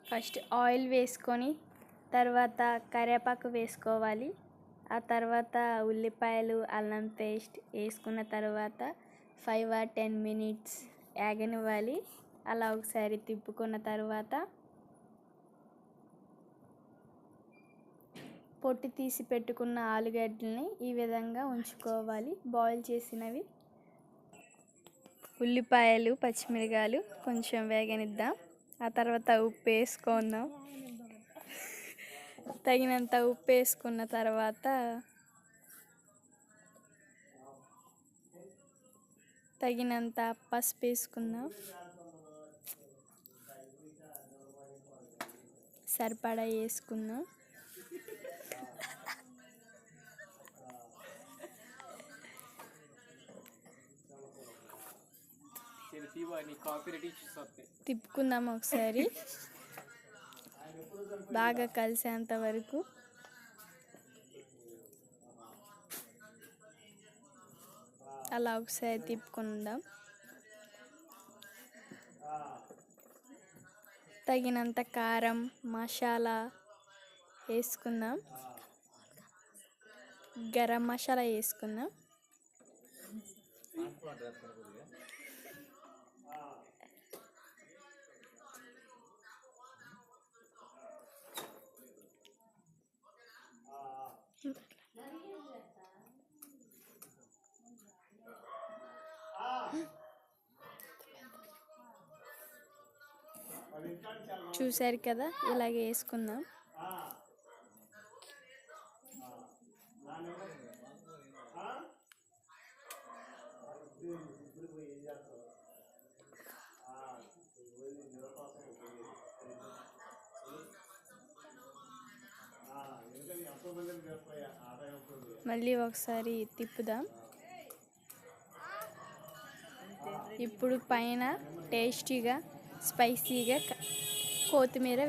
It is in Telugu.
ఫస్ట్ ఆయిల్ వేసుకొని తర్వాత కరివేపాకు వేసుకోవాలి. ఆ తర్వాత ఉల్లిపాయలు అల్లం పేస్ట్ వేసుకున్న తర్వాత 5 or 10 minutes వేగనివ్వాలి. అలా ఒకసారి తిప్పుకున్న తర్వాత పొట్టు తీసి పెట్టుకున్న ఆలుగడ్డల్ని ఈ విధంగా ఉంచుకోవాలి. బాయిల్ చేసినవి ఉల్లిపాయలు పచ్చిమిరకాయలు కొంచెం వేగనిద్దాం. ఆ తర్వాత ఉప్పు వేసుకుందాం. తగినంత ఉప్పు వేసుకున్న తర్వాత తగినంత పసుపు వేసుకుందాం. సరిపడా వేసుకుందాం. తిప్పుకుందాం ఒకసారి బాగా కలిసేంత వరకు. అలా ఒకసారి తిప్పుకుందాం. తగినంత కారం మసాలా వేసుకుందాం. గరం మసాలా వేసుకుందాం. చూసారు కదా, ఇలాగే వేసుకుందాం. మళ్ళీ ఒకసారి తిప్పుదాం. ఇప్పుడు పైన టేస్టీగా స్పైసీగా కొత్తిమీర